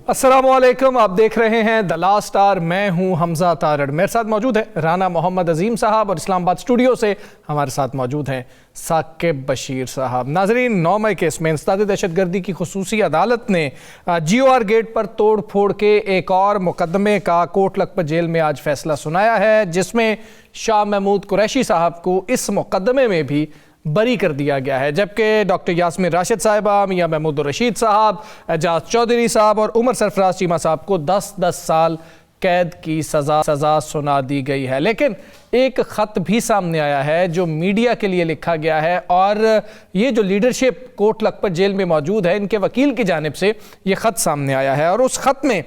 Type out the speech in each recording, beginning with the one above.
अस्सलामुअलैकुम, आप देख रहे हैं द लास्ट आवर। मैं हूं हमजा तारड़। मेरे साथ मौजूद है राना मोहम्मद अजीम साहब और इस्लामाबाद स्टूडियो से हमारे साथ मौजूद हैं साकिब बशीर साहब। नाजरीन, 9 मई केस में इंसदाद दहशतगर्दी की खुसूसी अदालत ने GOR गेट पर तोड़ फोड़ के एक और मुकदमे का कोट लखपत जेल में आज फैसला सुनाया है, जिसमें शाह महमूद कुरैशी साहब को इस मुकदमे में भी बरी कर दिया गया है, जबकि डॉक्टर यास्मीन राशिद साहिबा, मियां महमूद रशीद साहब, एजाज चौधरी साहब और उमर सरफराज चीमा साहब को 10-10 साल कैद की सज़ा सुना दी गई है। लेकिन एक ख़त भी सामने आया है जो मीडिया के लिए लिखा गया है, और ये जो लीडरशिप कोट लखपत जेल में मौजूद है, इनके वकील की जानिब से ये ख़त सामने आया है, और उस ख़त में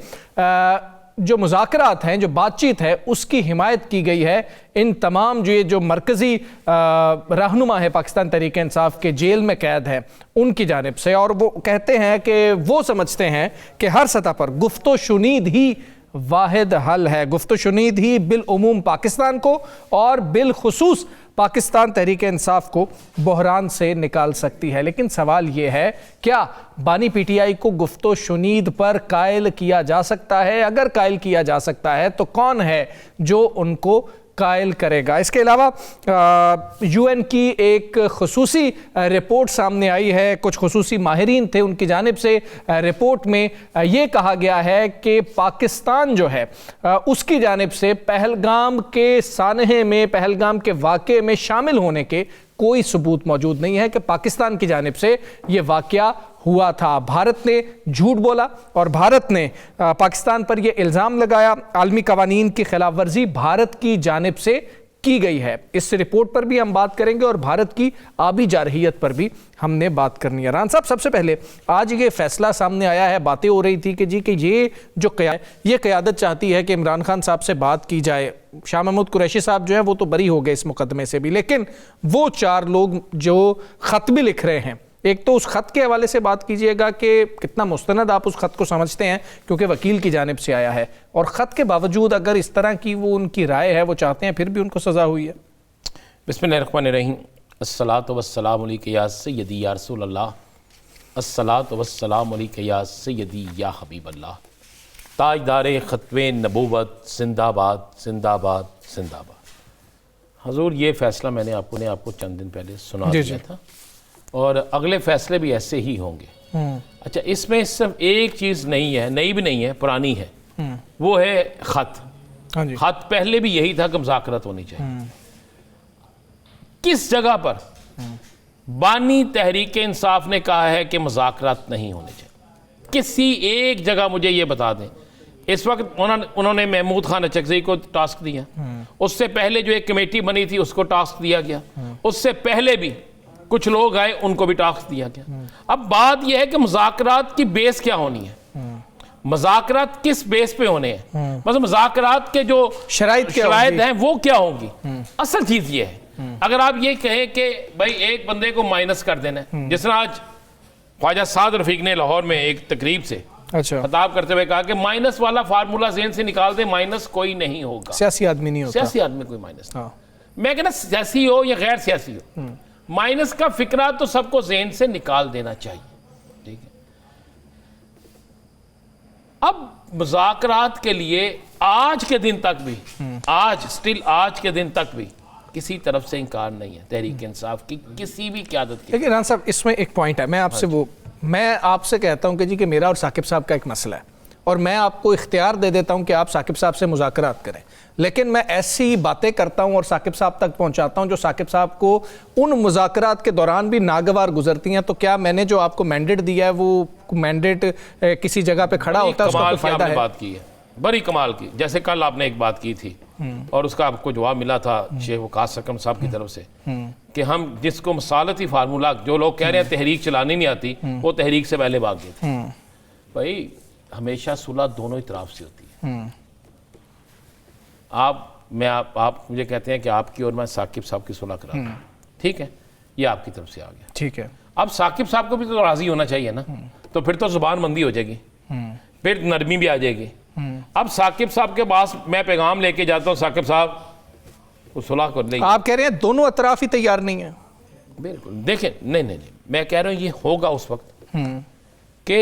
जो मुज़ाकरात हैं, जो बातचीत है, उसकी हिमायत की गई है इन तमाम जो मरकज़ी रहनुमा है पाकिस्तान तहरीक इंसाफ के जेल में कैद हैं उनकी जानिब से। और वो कहते हैं कि वो समझते हैं कि हर सतह पर गुफ्तो शुनीद ही वाहिद हल है। गुफ्तो शुनीद ही बिलउमूम पाकिस्तान को और बिलखुसूस पाकिस्तान तहरीक इंसाफ को बहरान से निकाल सकती है। लेकिन सवाल ये है, क्या बानी PTI को गुफ्तो शुनीद पर कायल किया जा सकता है? अगर कायल किया जा सकता है तो कौन है जो उनको कायल करेगा? इसके अलावा UN की एक खुसूसी रिपोर्ट सामने आई है, कुछ खुसूसी माहिरीन थे, उनकी जानिब से रिपोर्ट में ये कहा गया है कि पाकिस्तान जो है उसकी जानिब से पहलगाम के सानहे में, पहलगाम के वाक़े में शामिल होने के कोई सबूत मौजूद नहीं है कि पाकिस्तान की जानिब से ये वाक़या हुआ था। भारत ने झूठ बोला और भारत ने पाकिस्तान पर यह इल्ज़ाम लगाया। आलमी कवानीन की खिलाफ वर्जी भारत की जानिब से की गई है। इस रिपोर्ट पर भी हम बात करेंगे और भारत की आबी जारहियत पर भी हमने बात करनी है। रान साहब, सबसे पहले आज ये फैसला सामने आया है, बातें हो रही थी कि जी कि ये जो ये क़यादत चाहती है कि इमरान खान साहब से बात की जाए। शाह महमूद कुरैशी साहब जो है वो तो बरी हो गए इस मुकदमे से भी, लेकिन वो 4 लोग जो ख़त भी लिख रहे हैं, एक तो उस ख़त के हवाले से बात कीजिएगा कि कितना मुस्तनद आप उस ख़त को समझते हैं, क्योंकि वकील की जानिब से आया है, और ख़त के बावजूद अगर इस तरह की वो उनकी राय है, वो चाहते हैं, फिर भी उनको सज़ा हुई है। बिस्मिल्लाहिर्रहमानिर्रहीम। अस्सलातु वस्सलामु अलैका या सय्यदी या रसूल अल्लाह, अस्सलातु वस्सलामु अलैका या सय्यदी या हबीब अल्लाह। ताजदारे ख़त्वे नबूवत जिंदाबाद जिंदाबाद जिंदाबाद। हजूर, ये फ़ैसला मैंने आपको चंद दिन पहले सुना दिया था, और अगले फैसले भी ऐसे ही होंगे। अच्छा, इसमें सिर्फ एक चीज़ नहीं है, नई भी नहीं है, पुरानी है, वो है ख़त। ख़त पहले भी यही था कि मुज़ाकरात होनी चाहिए। किस जगह पर बानी तहरीक इंसाफ ने कहा है कि मुज़ाकरात नहीं होने चाहिए? किसी एक जगह मुझे ये बता दें। इस वक्त उन्होंने महमूद खान अचकज़ई को टास्क दिया, उससे पहले जो एक कमेटी बनी थी उसको टास्क दिया गया, उससे पहले भी कुछ लोग आए उनको भी टास्क दिया गया। अब बात यह है कि मुज़ाकरात की बेस क्या होनी है, मुज़ाकरात किस बेस पे होने हैं, मतलब मुज़ाकरात के जो शराइत हैं वो क्या होंगी। असल चीज ये है, अगर आप ये कहें कि भाई एक बंदे को माइनस कर देना है, जिस तरह आज ख्वाजा साद रफीक ने लाहौर में एक तकरीब से खिताब करते हुए कहा कि माइनस वाला फार्मूला ज़हन से निकाल दे, माइनस कोई नहीं होगा, सियासी आदमी नहीं होता, सियासी आदमी कोई माइनस। मैं कहना सियासी हो या गैर सियासी हो, माइनस का फिक्रा तो सबको ज़हन से निकाल देना चाहिए, ठीक है। अब मुज़ाकरात के लिए आज के दिन तक भी, आज के दिन तक भी किसी तरफ से इनकार नहीं है तहरीक इंसाफ की, किसी भी क़यादत की। लेकिन रान साहब, इसमें एक पॉइंट है, मैं आपसे कहता हूं कि जी कि मेरा और साकिब साहब का एक मसला है, और मैं आपको इख्तियार दे देता हूं कि आप साकिब साहब से मुज़ाकरात करें, लेकिन मैं ऐसी बातें करता हूं और साकिब साहब तक पहुंचाता हूं जो साकिब साहब को उन मुज़ाकरात के दौरान भी नागवार गुजरती हैं। तो क्या मैंने जो आपको मैंडेट दिया है वो मैंडेट किसी जगह पे खड़ा होता है? उसका फायदा है? बात की है बड़ी कमाल की, जैसे कल आपने एक बात की थी और उसका आपको जवाब मिला था शेख वकास सकम साहब की तरफ से कि हम जिसको मसालती फार्मूला, जो लोग कह रहे हैं तहरीक चलानी नहीं आती, वो तहरीक से पहले भाग गए थे। भाई, हमेशा सुलह दोनों ही तरफ से होती है। आप मुझे कहते हैं कि आपकी और मैं साकिब साहब की सुलह करा, ठीक है, ये आपकी तरफ से आ गया, ठीक है। अब साकिब साहब को भी तो राजी होना चाहिए ना, तो फिर तो जुबान बंदी हो जाएगी, फिर नरमी भी आ जाएगी। अब साकिब साहब के पास मैं पैगाम लेके जाता हूँ, साकिब साहब वो सुलह कर लेंगे। आप कह रहे हैं दोनों अतराफ ही तैयार नहीं है? बिल्कुल, देखें, नहीं, मैं कह रहा हूँ ये होगा उस वक्त कि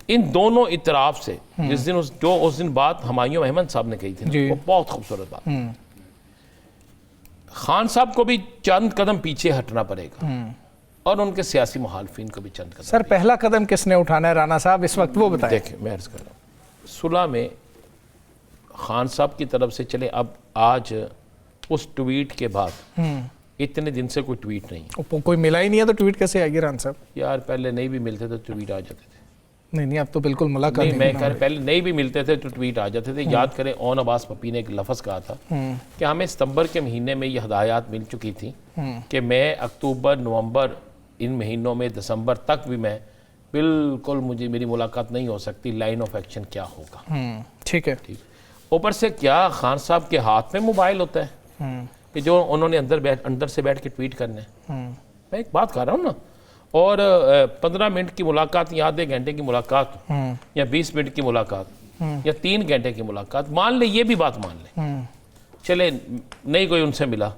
इन दोनों इतराफ से जिस दिन बात हुमायूं अहमद साहब ने कही थी ना, वो बहुत खूबसूरत बात। खान साहब को भी चंद कदम पीछे हटना पड़ेगा और उनके सियासी मुखालफिन को भी चंद कदम। सर पहला कदम किसने उठाना है राना साहब इस वक्त, वो बताएं। देखिए मैं अर्ज कर रहा हूँ, सुलह में खान साहब की तरफ से चले, अब आज उस ट्वीट के बाद इतने दिन से कोई ट्वीट नहीं, कोई मिला ही नहीं है तो ट्वीट कैसे आएगी राना साहब? यार पहले नहीं भी मिलते तो ट्वीट आ जाते थे। नहीं अब तो बिल्कुल मुलाकात नहीं, मैं कह रहा पहले नहीं भी मिलते थे तो ट्वीट आ जाते थे। याद करें ओन अब्बास पप्पी ने एक लफ्ज़ कहा था कि हमें सितंबर के महीने में ये हदायत मिल चुकी थी कि मैं अक्टूबर नवंबर इन महीनों में दिसंबर तक भी मैं बिल्कुल मुझे मेरी मुलाकात नहीं हो सकती, लाइन ऑफ एक्शन क्या होगा। ठीक है। ठीक, ऊपर से क्या खान साहब के हाथ में मोबाइल होता है कि जो उन्होंने अंदर से बैठ के ट्वीट करने। मैं एक बात कर रहा हूँ ना, और 15 मिनट की मुलाकात या आधे घंटे की मुलाकात या 20 मिनट की मुलाकात या 3 घंटे की मुलाकात, मान ले ये भी बात मान ले, चले नहीं कोई उनसे मिला,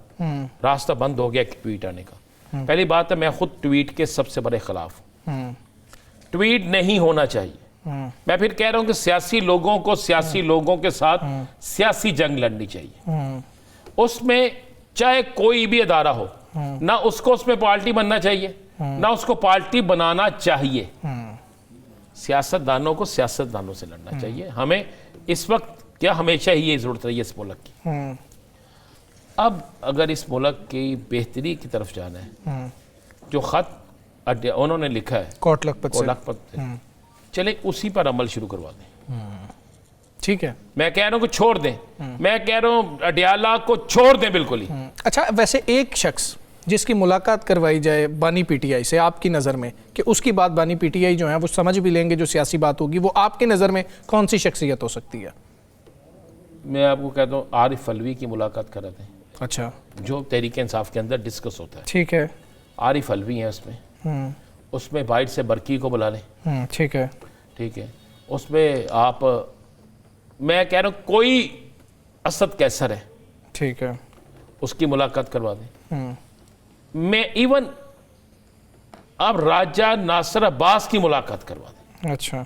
रास्ता बंद हो गया ट्वीट आने का। पहली बात है मैं खुद ट्वीट के सबसे बड़े खिलाफ हूँ, ट्वीट नहीं होना चाहिए। मैं फिर कह रहा हूँ कि सियासी लोगों के साथ सियासी जंग लड़नी चाहिए। उसमें चाहे कोई भी अदारा हो ना, उसको उसमें पार्टी बनना चाहिए ना उसको पार्टी बनाना चाहिए। सियासतदानों को सियासतदानों से लड़ना चाहिए। हमें इस वक्त क्या हमेशा ही ये जरूरत रही है इस मुल्क की। अब अगर इस मुल्क की बेहतरी की तरफ जाना है, जो खत उन्होंने लिखा है कोट लखपत से, चले उसी पर अमल शुरू करवा दें। ठीक है, मैं कह रहा हूं कि छोड़ दें, मैं कह रहा हूं अडियाला को छोड़ दें बिल्कुल ही। अच्छा, वैसे एक शख्स जिसकी मुलाकात करवाई जाए बानी पीटीआई से, आपकी नज़र में कि उसकी बात बानी पीटीआई जो है वो समझ भी लेंगे, जो सियासी बात होगी, वो आपकी नज़र में कौन सी शख्सियत हो सकती है? मैं आपको कहता हूँ आरिफ अलवी की मुलाकात करा दें। अच्छा, जो तहरीक इंसाफ के अंदर डिस्कस होता है, ठीक है, आरिफ अलवी है उसमें बाइट से बरकी को बुला लें। ठीक है, ठीक है, उसमें आप, मैं कह रहा हूँ कोई असद कैसर है, ठीक है, उसकी मुलाकात करवा दें। मैं इवन अब राजा नासिर अब्बास की मुलाकात करवा दें। अच्छा,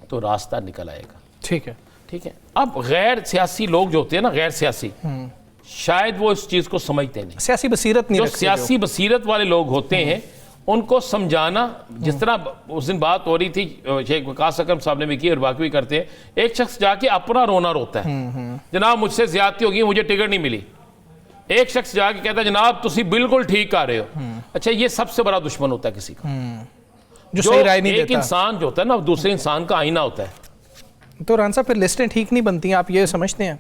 तो रास्ता निकल आएगा। ठीक है, ठीक है। अब गैर सियासी लोग जो होते हैं ना, गैर सियासी, शायद वो इस चीज को समझते नहीं, सियासी बसीरत नहीं जो रखते। सियासी बसीरत वाले लोग होते हैं उनको समझाना, जिस तरह उस दिन बात हो रही थी शेख वकास अकरम साहब ने भी की और बाकी भी करते हैं। एक शख्स जाके अपना रोना रोता है, जनाब मुझसे ज्यादती होगी, मुझे टिकट नहीं मिली। एक शख्स जाके कहता है जनाब तुसी बिल्कुल ठीक कर रहे हो। अच्छा, ये सबसे बड़ा दुश्मन होता है किसी का, जो सही राय नहीं एक देता। इंसान जो होता है ना, दूसरे इंसान का आईना होता है। तो रान साहब फिर लिस्टें ठीक नहीं बनती, आप ये समझते हैं?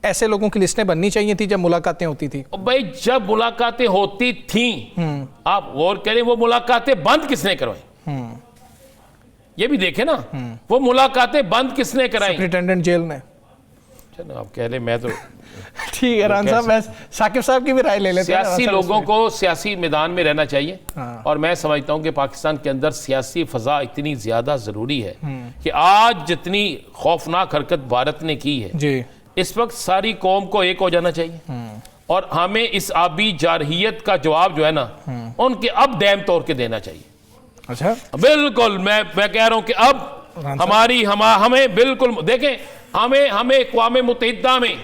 ऐसे लोगों की लिस्टें बननी चाहिए थी जब मुलाकातें होती थी। भाई जब मुलाकातें होती थी, आप गौर करें वो मुलाकातें बंद किसने करवाई, ये भी देखे ना, वो मुलाकातें बंद किसने कराई? सुपरिटेंडेंट जेल ने। चलो आप कह रहे, मैं तो ठीक है रान साहब, मैं साकिब साहब की भी राय ले लेते हैं। सियासी लोगों को सियासी मैदान में रहना चाहिए। और मैं समझता हूं कि पाकिस्तान के अंदर सियासी फजा इतनी ज्यादा जरूरी है कि आज जितनी खौफनाक हरकत भारत ने की है जी, इस वक्त सारी कौम को एक हो जाना चाहिए और हमें इस आबी जारहियत का जवाब जो है ना, उनके अब दैम तौर के देना चाहिए। अच्छा, बिल्कुल, मैं कह रहा हूं कि अब हमें बिल्कुल देखें, हमें अक़वाम मुत्तहिदा में,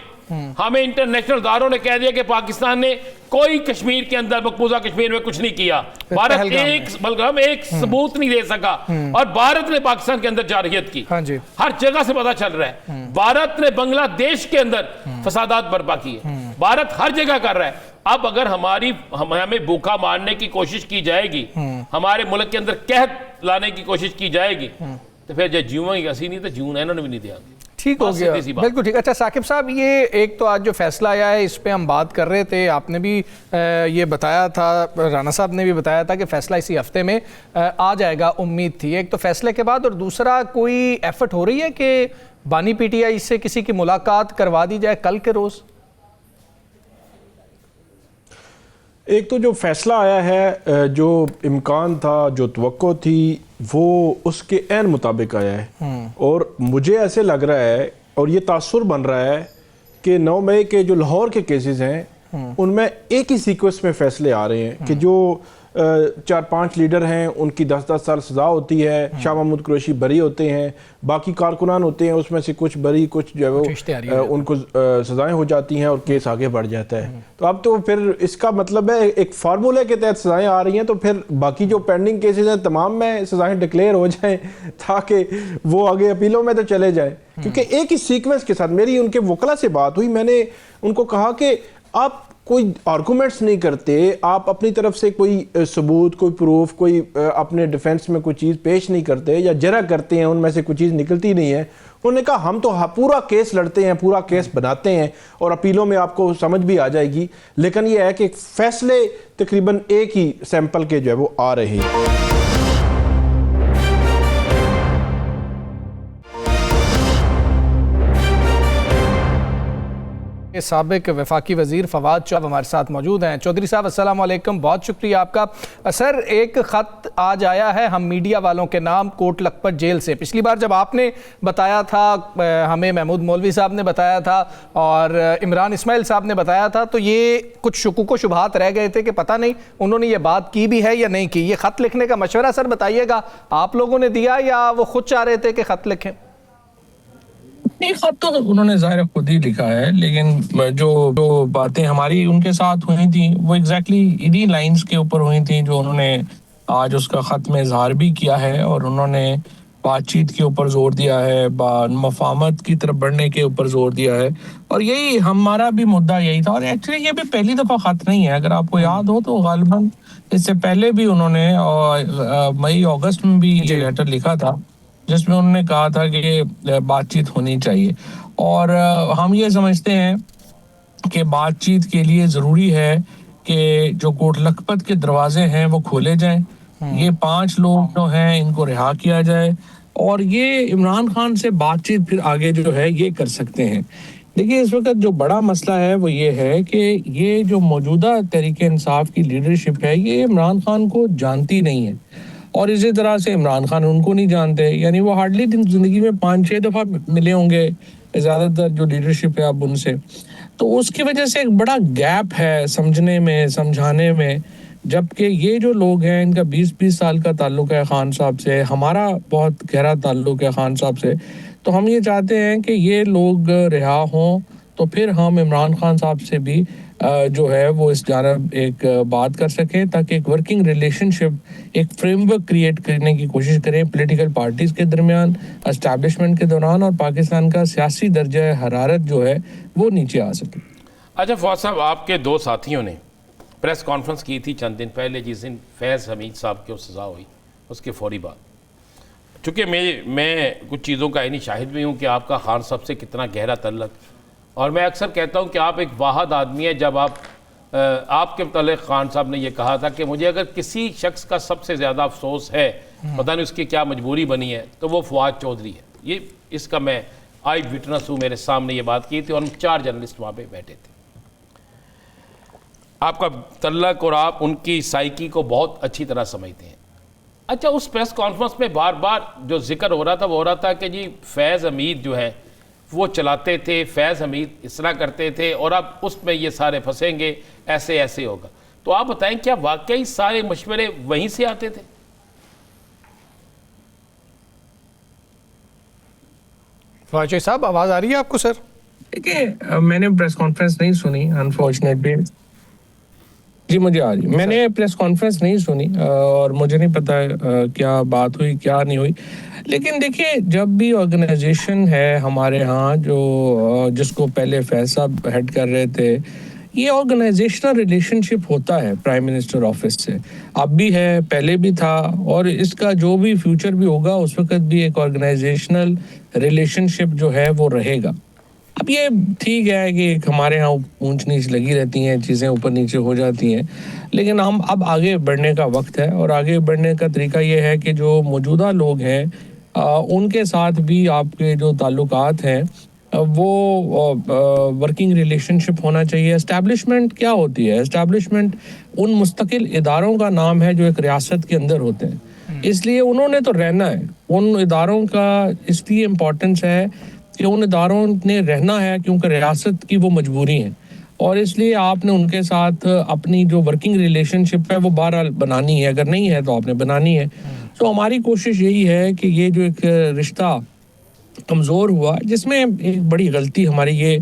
हमें इंटरनेशनल इदारों ने कह दिया कि पाकिस्तान ने कोई कश्मीर के अंदर, मकबूजा कश्मीर में कुछ नहीं किया। भारत एक सबूत नहीं दे सका और भारत ने पाकिस्तान के अंदर जारहियत की। हाँ जी, हर जगह से पता चल रहा है। भारत ने बांग्लादेश के अंदर फसादात बर्पा किए, भारत हर जगह कर रहा है। अब अगर हमें भूखा मारने की कोशिश की जाएगी, हमारे मुल्क के अंदर कहत लाने की कोशिश की जाएगी, तो फिर जो जीवेंगे ऐसी नहीं तो जून इन्होंने भी नहीं दिया। ठीक हो गया, बिल्कुल ठीक। अच्छा साकिब साहब, ये एक तो आज जो फैसला आया है इस पे हम बात कर रहे थे, आपने भी ये बताया था, राना साहब ने भी बताया था कि फैसला इसी हफ्ते में आ जाएगा, उम्मीद थी। एक तो फैसले के बाद, और दूसरा कोई एफर्ट हो रही है कि बानी पीटीआई से किसी की मुलाकात करवा दी जाए कल के रोज़? एक तो जो फैसला आया है, जो इम्कान था, जो तवक्को थी, वो उसके ऐन मुताबिक आया है। और मुझे ऐसे लग रहा है और ये तासुर बन रहा है कि 9 मई के जो लाहौर के केसेस हैं उनमें एक ही सीक्वेंस में फैसले आ रहे हैं कि जो 4-5 लीडर हैं, उनकी 10-10 साल सज़ा होती है, शाह महमूद कुरैशी बरी होते हैं, बाकी कारकुनान होते हैं उसमें से कुछ बरी, कुछ जो है वो उनको सज़ाएं हो जाती हैं और केस आगे बढ़ जाता है। तो अब तो फिर इसका मतलब है एक फार्मूले के तहत सज़ाएं आ रही हैं, तो फिर बाकी जो पेंडिंग केसेस हैं तमाम में सज़ाएं डिक्लेयर हो जाएं ताकि वो आगे अपीलों में तो चले जाएं। क्योंकि एक ही सीक्वेंस के साथ मेरी उनके वकला से बात हुई, मैंने उनको कहा कि आप कोई आर्गूमेंट्स नहीं करते, आप अपनी तरफ से कोई सबूत, कोई प्रूफ, कोई अपने डिफेंस में कोई चीज़ पेश नहीं करते या जरा करते हैं, उनमें से कोई चीज़ निकलती नहीं है। उन्होंने कहा हम तो पूरा केस लड़ते हैं, पूरा केस बनाते हैं और अपीलों में आपको समझ भी आ जाएगी, लेकिन यह है कि फैसले तकरीबन एक ही सैंपल के जो है वो आ रहे हैं। साबिक वफाकी वजीर फवाद चौधरी हमारे साथ मौजूद हैं। चौधरी साहब अस्सलाम वालेकुम, बहुत शुक्रिया आपका। सर, एक ख़त आज आया है हम मीडिया वालों के नाम कोट लखपत जेल से। पिछली बार जब आपने बताया था, हमें महमूद मौलवी साहब ने बताया था और इमरान इस्माइल साहब ने बताया था, तो ये कुछ शुकूक व शुबहात रह गए थे कि पता नहीं उन्होंने ये बात की भी है या नहीं की। ये ख़त लिखने का मशवरा सर बताइएगा आप लोगों ने दिया या वो खुद चाह रहे थे कि ख़त लिखें? नहीं, खत तो उन्होंने ज़ाहिर खुद ही लिखा है, लेकिन जो बातें हमारी उनके साथ हुई थी वो एग्जैक्टली इन्हीं लाइंस के ऊपर हुई थी जो उन्होंने आज उसका ख़त में इजहार भी किया है। और उन्होंने बातचीत के ऊपर जोर दिया है, मफाहमत की तरफ बढ़ने के ऊपर जोर दिया है, और यही हमारा भी मुद्दा यही था। और एक्चुअली ये भी पहली दफ़ा ख़त नहीं है, अगर आपको याद हो तो गालिबन इससे पहले भी उन्होंने मई अगस्त में भी ये लेटर लिखा था जिसमें उन्होंने कहा था कि बातचीत होनी चाहिए। और हम ये समझते हैं कि बातचीत के लिए ज़रूरी है कि जो कोट लखपत के दरवाजे हैं वो खोले जाएं, ये 5 लोग जो हैं इनको रिहा किया जाए और ये इमरान खान से बातचीत फिर आगे जो है ये कर सकते हैं। देखिए, इस वक्त जो बड़ा मसला है वो ये है कि ये जो मौजूदा तहरीक इंसाफ की लीडरशिप है ये इमरान खान को जानती नहीं है और इसी तरह से इमरान खान उनको नहीं जानते। यानी वो हार्डली ज़िंदगी में 5-6 दफ़ा मिले होंगे ज़्यादातर जो लीडरशिप है अब उनसे। तो उसकी वजह से एक बड़ा गैप है समझने में, समझाने में। जबकि ये जो लोग हैं इनका 20-20 साल का ताल्लुक़ है खान साहब से, हमारा बहुत गहरा ताल्लुक़ है खान साहब से। तो हम ये चाहते हैं कि ये लोग रिहा हों तो फिर हम इमरान खान साहब से भी जो है वो इस जानब एक बात कर सकें ताकि एक वर्किंग रिलेशनशिप, एक फ्रेमवर्क क्रिएट करने की कोशिश करें पॉलिटिकल पार्टीज़ के दरमियान, एस्टैब्लिशमेंट के दौरान, और पाकिस्तान का सियासी दर्जा हरारत जो है वो नीचे आ सके। अच्छा फवाद साहब, आपके 2 साथियों ने प्रेस कॉन्फ्रेंस की थी चंद दिन पहले जिस दिन फैज़ हमीद साहब की सज़ा हुई उसके फौरी बाद। चूँकि मैं कुछ चीज़ों का इन्हीं शाहिद भी हूँ कि आपका खान साहब से कितना गहरा तल्लक, और मैं अक्सर कहता हूं कि आप एक वाहद आदमी है। जब आपके मतलब खान साहब ने यह कहा था कि मुझे अगर किसी शख्स का सबसे ज़्यादा अफसोस है, पता नहीं उसकी क्या मजबूरी बनी है, तो वो फवाद चौधरी है। ये इसका मैं आई विटनेस हूँ, मेरे सामने ये बात की थी और हम 4 जर्नलिस्ट वहाँ पे बैठे थे। आपका तल्लक और आप उनकी साइकी को बहुत अच्छी तरह समझते हैं। अच्छा, उस प्रेस कॉन्फ्रेंस में बार बार जो जिक्र हो रहा था वो हो रहा था कि जी फैज़ हमीद जो है वो चलाते थे, फैज़ हमीद इस तरह करते थे और अब उसमें ये सारे फंसेंगे, ऐसे ऐसे होगा। तो आप बताएं, क्या वाकई सारे मशवरे वहीं से आते थे? फवाद साहब, आवाज़ आ रही है आपको? सर देखिए, मैंने प्रेस कॉन्फ्रेंस नहीं सुनी अनफॉर्चुनेटली। जी मुझे आ रही, मैंने प्रेस कॉन्फ्रेंस नहीं सुनी और मुझे नहीं पता क्या बात हुई क्या नहीं हुई। लेकिन देखिए, जब भी ऑर्गेनाइजेशन है हमारे यहाँ जो जिसको पहले फैज़ साहब हेड कर रहे थे, ये ऑर्गेनाइजेशनल रिलेशनशिप होता है प्राइम मिनिस्टर ऑफिस से, अब भी है, पहले भी था और इसका जो भी फ्यूचर भी होगा उस वक्त भी एक ऑर्गेनाइजेशनल रिलेशनशिप जो है वो रहेगा। अब ये ठीक है कि हमारे यहाँ ऊंच नीच लगी रहती हैं, चीज़ें ऊपर नीचे हो जाती हैं, लेकिन हम अब आगे बढ़ने का वक्त है और आगे बढ़ने का तरीका ये है कि जो मौजूदा लोग हैं उनके साथ भी आपके जो ताल्लुकात हैं वो वर्किंग रिलेशनशिप होना चाहिए। एस्टैब्लिशमेंट क्या होती है? एस्टैब्लिशमेंट उन मुस्तकिल इदारों का नाम है जो एक रियासत के अंदर होते हैं, इसलिए उन्होंने तो रहना है। उन इदारों का इसलिए इम्पोर्टेंस है कि उन इदारों ने रहना है क्योंकि रियासत की वो मजबूरी है और इसलिए आपने उनके साथ अपनी जो वर्किंग रिलेशनशिप है वो बहरहाल बनानी है, अगर नहीं है तो आपने बनानी है। तो हमारी कोशिश यही है कि ये जो एक रिश्ता कमज़ोर हुआ, जिसमें एक बड़ी गलती हमारी ये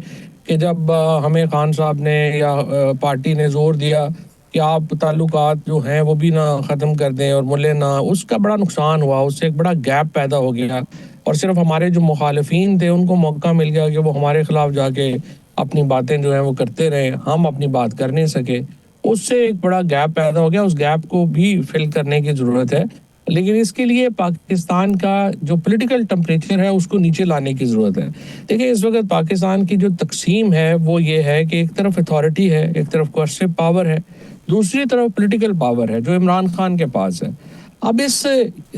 कि जब हमें खान साहब ने या पार्टी ने जोर दिया कि आप ताल्लुकात जो हैं वो भी ना ख़त्म कर दें और मुल्ले ना, उसका बड़ा नुकसान हुआ, उससे एक बड़ा गैप पैदा हो गया और सिर्फ हमारे जो मुखालिफिन थे उनको मौका मिल गया कि वो हमारे ख़िलाफ़ जाके अपनी बातें जो हैं वो करते रहे, हम अपनी बात कर नहीं सके। उससे एक बड़ा गैप पैदा हो गया, उस गैप को भी फिल करने की ज़रूरत है। लेकिन इसके लिए पाकिस्तान का जो पॉलिटिकल टेम्परेचर है उसको नीचे लाने की ज़रूरत है। देखिए, इस वक्त पाकिस्तान की जो तकसीम है वो ये है कि एक तरफ अथॉरिटी है, एक तरफ कोर्सिव पावर है, दूसरी तरफ पॉलिटिकल पावर है जो इमरान खान के पास है। अब इस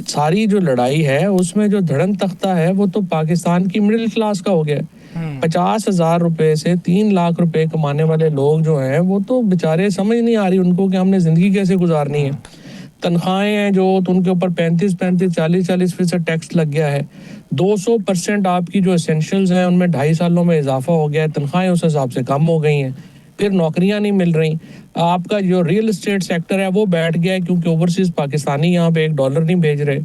सारी जो लड़ाई है उसमें जो धड़न तख्ता है वो तो पाकिस्तान की मिडिल क्लास का हो गया है। 50,000 रुपए से 3 लाख रुपए कमाने वाले लोग जो हैं वो तो बेचारे समझ नहीं आ रही उनको कि हमने ज़िंदगी कैसे गुजारनी है। तनख्वाहें हैं जो, तो उनके ऊपर 35-35, 40-40% टैक्स लग गया है। 200% आपकी जो एसेंशियल्स हैं उनमें 2.5 सालों में इजाफा हो गया है, तनख्वाहें उस हिसाब से कम हो गई हैं, फिर नौकरियां नहीं मिल रही। आपका जो रियल इस्टेट सेक्टर है वो बैठ गया है क्योंकि ओवरसीज पाकिस्तानी यहाँ पे $1 नहीं भेज रहे,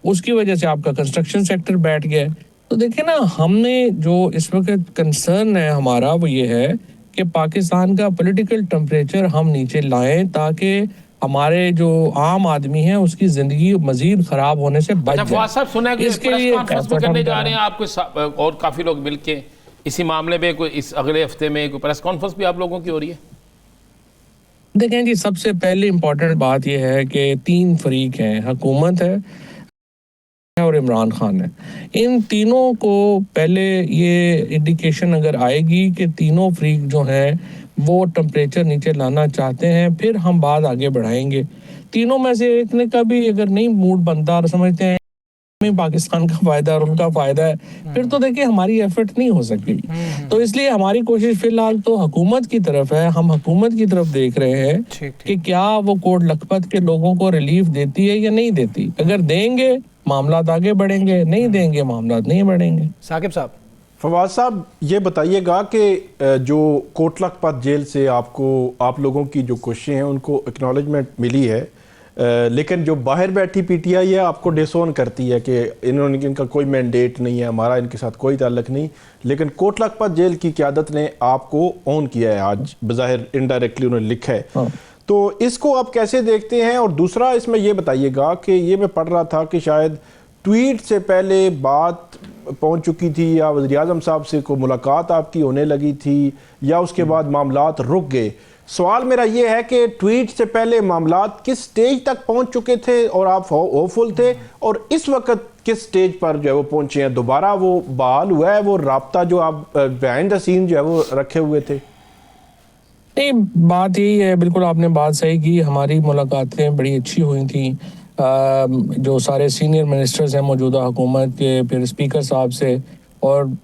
उसकी वजह से आपका कंस्ट्रक्शन सेक्टर बैठ गया है। तो देखिए ना, हमने जो इस वक्त कंसर्न है हमारा वो ये है कि पाकिस्तान का पॉलिटिकल टेम्परेचर हम नीचे लाएं ताकि हमारे जो आम आदमी है उसकी जिंदगी मजीद खराब होने से बच जाए। फवाद साहब, सुना है कि इसके प्रेस लिए कॉन्फ्रेंस में करने जा रहे हैं आप और काफ़ी लोग मिलके इसी मामले में, कोई इस अगले हफ्ते में कोई प्रेस कॉन्फ्रेंस भी आप लोगों की हो रही है? देखें जी, सबसे पहले इम्पोर्टेंट बात यह है कि 3 फरीक हैं, हुकूमत है और इमरान खान है। इन तीनों को पहले ये इंडिकेशन अगर आएगी कि तीनों फरीक जो हैं वो टेम्परेचर नीचे लाना चाहते हैं, फिर हम बात आगे बढ़ाएंगे। तीनों में से एक ने का भी अगर नहीं मूड बनता और समझते हैं में पाकिस्तान का फायदा और उनका फायदा है, फिर तो देखिए हमारी एफर्ट नहीं हो सकती। तो इसलिए हमारी कोशिश फिलहाल तो हुकूमत की तरफ है, हम हुकूमत की तरफ देख रहे हैं कि क्या वो कोट लखपत के लोगों को रिलीफ देती है या नहीं देती। अगर देंगे मामला आगे बढ़ेंगे, नहीं देंगे मामला नहीं बढ़ेंगे। साकिब साहब, फवाद साहब, ये बताइएगा कि जो कोट लखपत जेल से आप लोगों की जो कोशिशें हैं उनको एक्नॉलेजमेंट मिली है, लेकिन जो बाहर बैठी पीटीआई है आपको डिसोन करती है कि इनका कोई मैंडेट नहीं है, हमारा इनके साथ कोई ताल्लुक नहीं, लेकिन कोट लखपत जेल की क़यादत ने आपको ऑन किया है, आज बज़ाहिर इनडायरेक्टली उन्होंने लिखा है। हाँ। तो इसको आप कैसे देखते हैं? और दूसरा इसमें ये बताइएगा कि ये मैं पढ़ रहा था कि शायद ट्वीट से पहले बात पहुंच चुकी थी या वज़ीर आज़म साहब से को मुलाकात आपकी होने लगी थी या उसके बाद मामलात रुक गए। सवाल मेरा ये है कि ट्वीट से पहले मामलात किस स्टेज तक पहुंच चुके थे और आप होपफुल थे, और इस वक्त किस स्टेज पर जो है वो पहुंचे हैं? दोबारा वो बहाल हुआ है वो राब्ता जो आप बिहाइंड द सीन जो है वो रखे हुए थे? नहीं, बात यही है, बिल्कुल आपने बात सही की। हमारी मुलाकातें बड़ी अच्छी हुई थी जो सारे सीनियर मिनिस्टर्स हैं मौजूदा हुकूमत के, फिर स्पीकर साहब से, और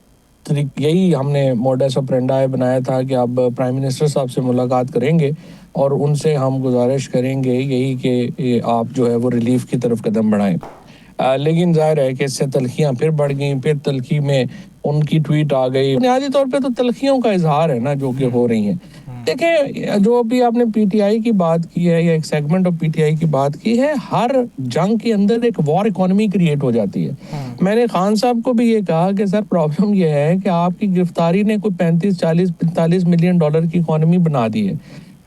यही हमने मोडस ऑपरेंडी बनाया था कि अब प्राइम मिनिस्टर साहब से मुलाकात करेंगे और उनसे हम गुजारिश करेंगे यही कि आप जो है वो रिलीफ की तरफ कदम बढ़ाएं। लेकिन जाहिर है कि इससे तलखियाँ फिर बढ़ गई, फिर तलखी में उनकी ट्वीट आ गई। बुनियादी तौर पे तो तलखियों का इजहार है ना जो कि हो रही हैं। देखिए, जो अभी आपने पीटीआई की बात की है या एक सेगमेंट ऑफ पीटीआई की बात की है, हर जंग के अंदर एक वॉर इकोनॉमी क्रिएट हो जाती है। मैंने खान साहब को भी ये कहा कि सर प्रॉब्लम ये है कि आपकी गिरफ्तारी ने कोई 35, 40, 45 मिलियन डॉलर की इकोनॉमी बना दी है।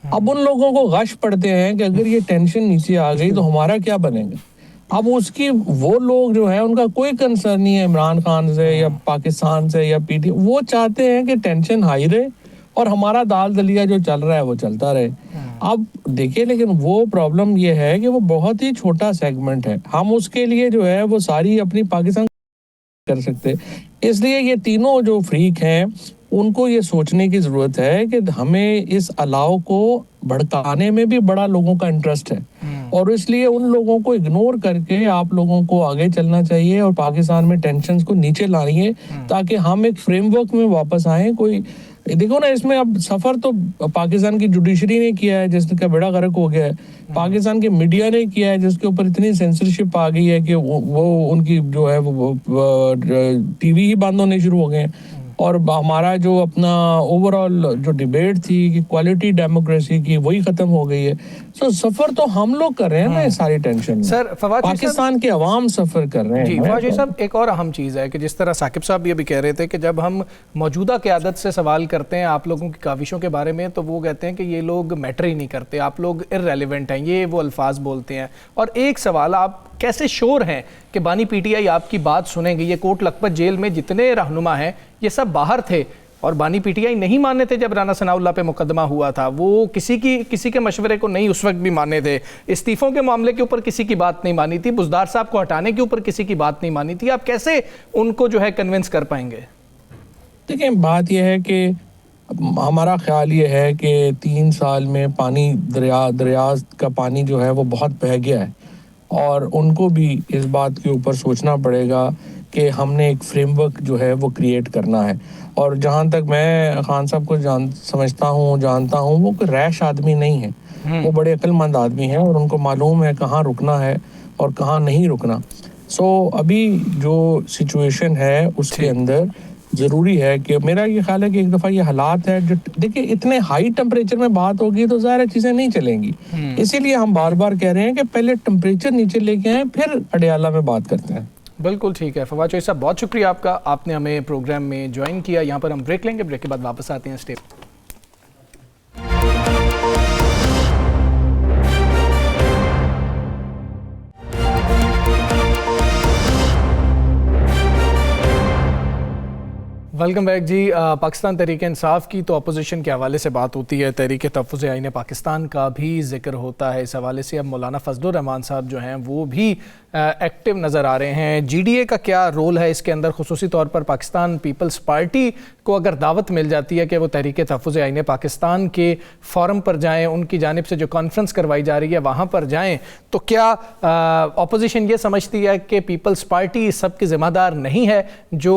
अब उन लोगों को गश पड़ते हैं कि अगर ये टेंशन नीचे आ गई तो हमारा क्या बनेगा। अब उसकी वो लोग जो है उनका कोई कंसर्न नहीं है इमरान खान से या पाकिस्तान से या पीटी, वो चाहते हैं कि टेंशन हाई रहे और हमारा दाल दलिया जो चल रहा है वो चलता रहे। अब देखिए, लेकिन वो प्रॉब्लम ये है कि वो बहुत ही छोटा सेगमेंट है, हम उसके लिए जो है वो सारी अपनी पाकिस्तान कर सकते। इसलिए ये तीनों जो फ्रीक हैं उनको ये सोचने की ज़रूरत है कि हमें इस अलाव को भड़काने में भी बड़ा लोगों का इंटरेस्ट है, और इसलिए उन लोगों को इग्नोर करके आप लोगों को आगे चलना चाहिए और पाकिस्तान में टेंशन्स को नीचे लानी है ताकि हम एक फ्रेमवर्क में वापस आएँ। कोई देखो ना, इसमें अब सफ़र तो पाकिस्तान की जुडिशरी ने किया है जिसका बेड़ा गर्क हो गया है, पाकिस्तान के मीडिया ने किया है जिसके ऊपर इतनी सेंसरशिप आ गई है कि वो उनकी जो है वो टीवी ही बंद होने शुरू हो गए हैं। और हमारा जो अपना ओवरऑल जो डिबेट थी कि क्वालिटी डेमोक्रेसी की, वही खत्म हो गई है। सो सफर तो हम लोग कर रहे हैं ना, ये सारी टेंशन में। सर, फवाद साहब- पाकिस्तान के अवाम सफर कर रहे हैं। जी फवाद साहब, एक और अहम चीज़ है कि जिस तरह साकिब साहब ये भी कह रहे थे कि जब हम मौजूदा क़यादत से सवाल करते हैं आप लोगों की काविशों के बारे में, तो वो कहते हैं कि ये लोग मैटर ही नहीं करते, आप लोग इररेलेवेंट हैं, ये वो अल्फाज बोलते हैं। और एक सवाल, आप कैसे श्योर हैं कि बानी पीटीआई आपकी बात सुनेंगे? ये कोट लखपत जेल में जितने रहनुमा हैं ये सब बाहर थे और बानी पीटीआई नहीं माने थे जब राना सनाउल्लाह पे मुकदमा हुआ था। वो किसी के मशवरे को नहीं उस वक्त भी माने थे। इस्तीफों के मामले के ऊपर किसी की बात नहीं मानी थी, बुज़दार साहब को हटाने के ऊपर किसी की बात नहीं मानी थी। आप कैसे उनको जो है कन्विंस कर पाएंगे? देखिए, बात यह है कि हमारा ख्याल ये है कि 3 साल में पानी दरिया का पानी जो है वो बहुत बह गया है और उनको भी इस बात के ऊपर सोचना पड़ेगा कि हमने एक फ्रेमवर्क जो है वो क्रिएट करना है। और जहाँ तक मैं खान साहब को जानता हूँ, वो कोई रैश आदमी नहीं है, वो बड़े अक्लमंद आदमी हैं और उनको मालूम है कहाँ रुकना है और कहाँ नहीं रुकना। सो अभी जो सिचुएशन है उसके अंदर ज़रूरी है कि मेरा ये ख्याल है कि एक दफ़ा ये हालात है जो, देखिए इतने हाई टेम्परेचर में बात होगी तो ज़ाहिर चीज़ें नहीं चलेंगी। इसीलिए हम बार बार कह रहे हैं कि पहले टेम्परेचर नीचे लेके आए, फिर अडयाला में बात करते हैं। बिल्कुल ठीक है। फवाद चौधरी साहब, बहुत शुक्रिया आपका, आपने हमें प्रोग्राम में ज्वाइन किया। यहाँ पर हम ब्रेक लेंगे, ब्रेक के बाद वापस आते हैं। स्टेप वेलकम बैक जी। पाकिस्तान तहरीक इंसाफ की तो अपोजिशन के हवाले से बात होती है, तहरीक तहफ़्फ़ुज़ आईन पाकिस्तान का भी जिक्र होता है। इस हवाले से अब मौलाना फजलुर रहमान साहब जो हैं वो भी एक्टिव नज़र आ रहे हैं। जीडीए का क्या रोल है इसके अंदर? खुसूसी तौर पर पाकिस्तान पीपल्स पार्टी को अगर दावत मिल जाती है कि वो तहरीक तहफ़्फ़ुज़ आईन पाकिस्तान के फ़ोरम पर जाएँ, उनकी जानिब से जो कॉन्फ्रेंस करवाई जा रही है वहाँ पर जाएँ, तो क्या अपोजिशन ये समझती है कि पीपल्स पार्टी सब की ज़िम्मेदार नहीं है, जो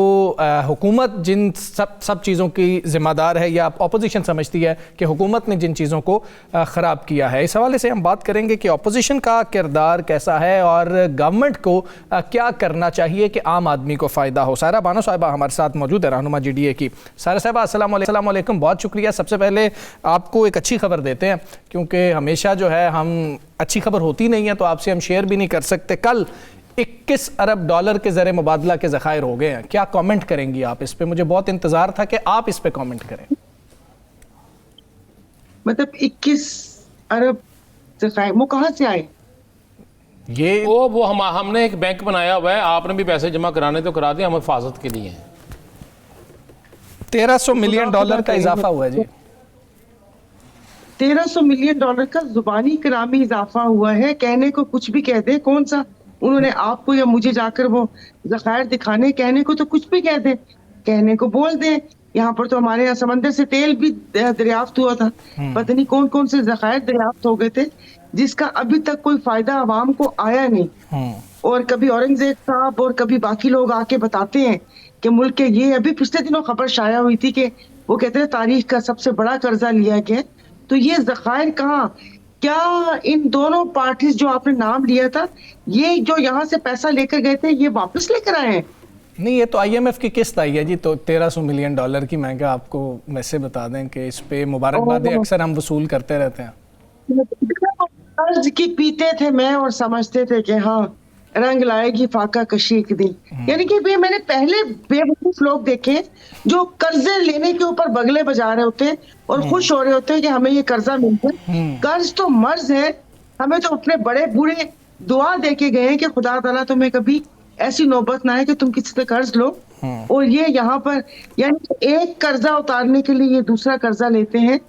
हुकूमत जिन सब चीज़ों की ज़िम्मेदार है, या अपोजिशन समझती है कि हुकूमत ने जिन चीज़ों को ख़राब किया है? इस हवाले से हम बात करेंगे कि अपोजिशन का किरदार कैसा है और गवर्नमेंट को क्या करना चाहिए कि आम आदमी को फ़ायदा हो। सायरा बानो साहिबा हमारे साथ मौजूद है, रहनुमा जीडीए की। सायरा साहिबा, अस्सलाम वालेकुम, बहुत शुक्रिया। सबसे पहले आपको एक अच्छी खबर देते हैं, क्योंकि हमेशा जो है हम अच्छी खबर होती नहीं है तो आपसे हम शेयर भी नहीं कर सकते। कल 21 अरब डॉलर के ज़र मुबादला के ज़खायर हो गए हैं। क्या कमेंट करेंगी आप इस पे? मुझे बहुत इंतज़ार था कि आप इस पे कमेंट करें। मतलब 21 अरब ज़खायर वो कहाँ से आए? ये वो हमने एक बैंक बनाया हुआ है, आपने भी पैसे जमा कराने तो करा दिए, हम हिफाजत के लिए हैं। 1300 मिलियन डॉलर का इजाफा हुआ है जी। 1300 मिलियन डॉलर का जुबानी करामी इजाफा हुआ है। कहने को कुछ भी कह दे, कौन सा उन्होंने आपको या मुझे जाकर वो ज़खायर दिखाने, कहने को तो कुछ भी कह दे, कहने को बोल दे। यहाँ पर तो हमारे यहाँ समंदर से तेल भी दरियाफ्त हुआ था, पता नहीं कौन कौन से ज़खायर दरियाफ्त हो गए थे, जिसका अभी तक कोई फायदा आवाम को आया नहीं। और कभी औरंगजेब साहब और कभी बाकी लोग आके बताते हैं कि मुल्क के ये, अभी पिछले दिनों खबर शाया हुई थी कि वो कहते हैं तारीख का सबसे बड़ा कर्जा लिया गया। तो ये ज़खायर कहाँ? क्या इन दोनों पार्टीज जो आपने नाम लिया था, ये जो यहाँ से पैसा लेकर गए थे, ये वापस लेकर आए हैं? नहीं, ये तो IMF की किस्त आई है जी, तो 1300 मिलियन डॉलर की। मैं क्या आपको वैसे बता दें कि इस पे मुबारकबादें अक्सर हम वसूल करते रहते हैं। कर्ज की पीते थे मैं और समझते थे कि हाँ रंग लाएगी फाका कशी एक दिन। यानी कि मैंने पहले बेवकूफ लोग देखे जो कर्जे लेने के ऊपर बगले बजा रहे होते हैं और खुश हो रहे होते हैं कि हमें ये कर्जा मिल गया। कर्ज तो मर्ज है। हमें तो अपने बड़े बूढ़े दुआ दे के गए हैं कि खुदा ताला तुम्हें कभी ऐसी नौबत ना आए कि तुम किसी से कर्ज लो। और ये यहाँ पर यानी एक कर्जा उतारने के लिए ये दूसरा कर्जा लेते हैं।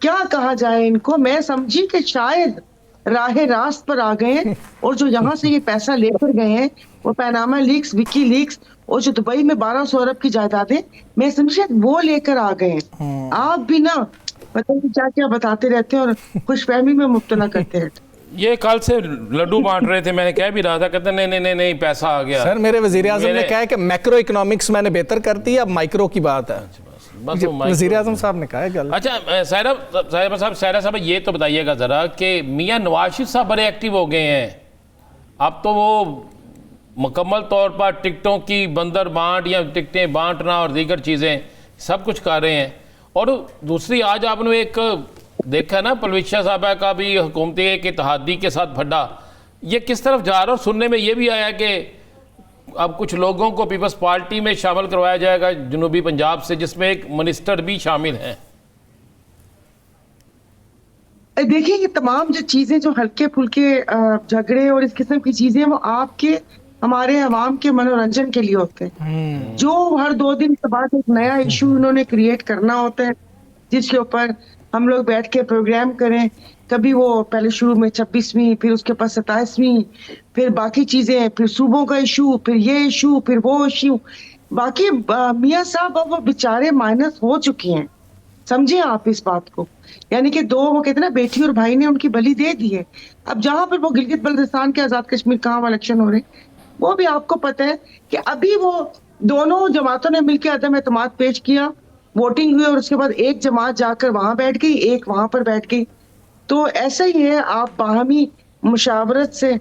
क्या कहा जाए इनको? मैं समझी कि शायद राहे रास्त पर आ गए हैं और जो यहाँ से ये पैसा लेकर गए हैं, वो पैनामा लीक्स, विकी लीक्स और जो दुबई में 1200 अरब की जायदादें, मैं समझी वो लेकर आ गए हैं। आप भी ना पता नहीं क्या क्या बताते रहते हैं और खुशफहमी में मुब्तला करते रहते हैं। ये कल से लड्डू बांट रहे थे, मैंने कह भी रहा था, कहते नहीं पैसा आ गया। सर, मेरे वजीर आज़म ने कहा है कि मैक्रो इकोनॉमिक्स मैंने बेहतर कर दी, अब माइक्रो की बात है। वजीर आज़म साहब ने कहा है गलत। अच्छा सायरा साहब ये तो बताइएगा ज़रा कि मियाँ नवाज शरीफ साहब बड़े एक्टिव हो गए हैं। अब तो वो मुकम्मल तौर पर टिकटों की बंदर बांट या टिकटें बांटना और दीगर चीज़ें सब कुछ कर रहे हैं। और दूसरी, आज आपने एक देखा ना, परवेज शाह साहबा का भी हुकूमती एक इत्तेहादी के साथ फड्डा, ये किस तरफ जा रहा है। और सुनने में ये भी आया कि अब कुछ लोगों को पीपल्स पार्टी में शामिल करवाया जाएगा जनूबी पंजाब से, जिसमें एक मिनिस्टर भी शामिल हैं। देखिए, ये तमाम जो चीजें, जो हल्के फुल्के झगड़े और इस किस्म की चीजें, वो आपके हमारे अवाम के मनोरंजन के लिए होते हैं। जो हर 2 दिन के बाद एक नया इशू उन्होंने क्रिएट करना होता है, जिसके ऊपर हम लोग बैठ के प्रोग्राम करें। कभी वो पहले शुरू में 26वीं, फिर उसके पास 27वीं, फिर बाकी चीजें, फिर सूबों का इशू, फिर ये इशू, फिर वो इशू। बाकी मियाँ साहब अब वो बेचारे माइनस हो चुके हैं, समझे आप इस बात को। यानी कि 2, वो कहते हैं ना, बेटी और भाई ने उनकी बलि दे दी है। अब जहां पर वो गिलगित बल्तिस्तान के आजाद कश्मीर कहाँ इलेक्शन हो रहे, वो भी आपको पता है कि अभी वो दोनों जमातों ने मिलकर अदम एतमाद पेश किया, वोटिंग हुई, और उसके बाद एक जमात जाकर वहां बैठ गई, एक वहां पर बैठ गई। तो ऐसा ही है, आप बाहमी मुशावरत से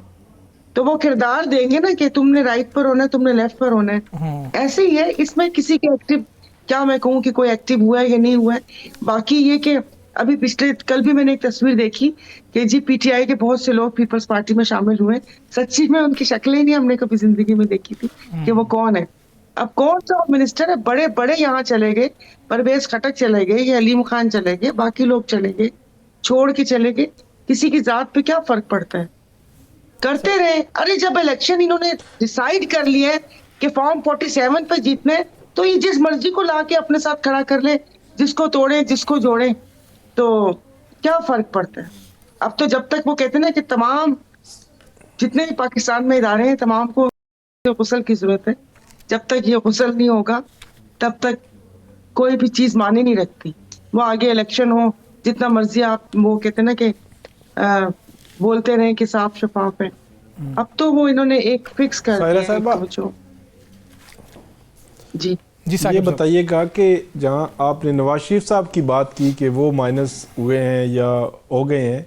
तो वो किरदार देंगे ना कि तुमने राइट पर होना है, तुमने लेफ्ट पर होना है। ऐसे ही है, इसमें किसी के एक्टिव, क्या मैं कहूँ कि कोई एक्टिव हुआ है या नहीं हुआ है। बाकी ये कि अभी पिछले कल भी मैंने एक तस्वीर देखी कि जी पीटीआई के बहुत से लोग पीपल्स पार्टी में शामिल हुए। सच्ची में उनकी शक्लें नहीं हमने कभी जिंदगी में देखी थी कि वो कौन है। अब कौन सा मिनिस्टर है, बड़े बड़े यहाँ चले गए, परवेज खटक चले गए, या अलीम खान चले गए, बाकी लोग चले गए, छोड़ के चले गए। किसी की जात पे क्या फर्क पड़ता है, करते रहे। अरे जब इलेक्शन इन्होंने डिसाइड कर लिया है कि फॉर्म 47 पे जीतना है, तो ये जिस मर्जी को ला के अपने साथ खड़ा कर ले, जिसको तोड़े जिसको जोड़े, तो क्या फर्क पड़ता है। अब तो जब तक वो कहते हैं ना कि तमाम जितने भी पाकिस्तान में इदारे हैं, तमाम को गुस्ल की जरूरत है। जब तक ये गुस्ल नहीं होगा, तब तक कोई भी चीज माने नहीं रखती। वो आगे इलेक्शन हो, जितना मर्जी आप वो कहते हैं ना कि बोलते रहे कि साफ शफाफ है। अब तो वो इन्होंने एक फिक्स कर दिया है। जो जी ये बताइएगा कि जहां आपने नवाज शरीफ साहब की बात की कि वो माइनस हुए हैं या हो गए हैं,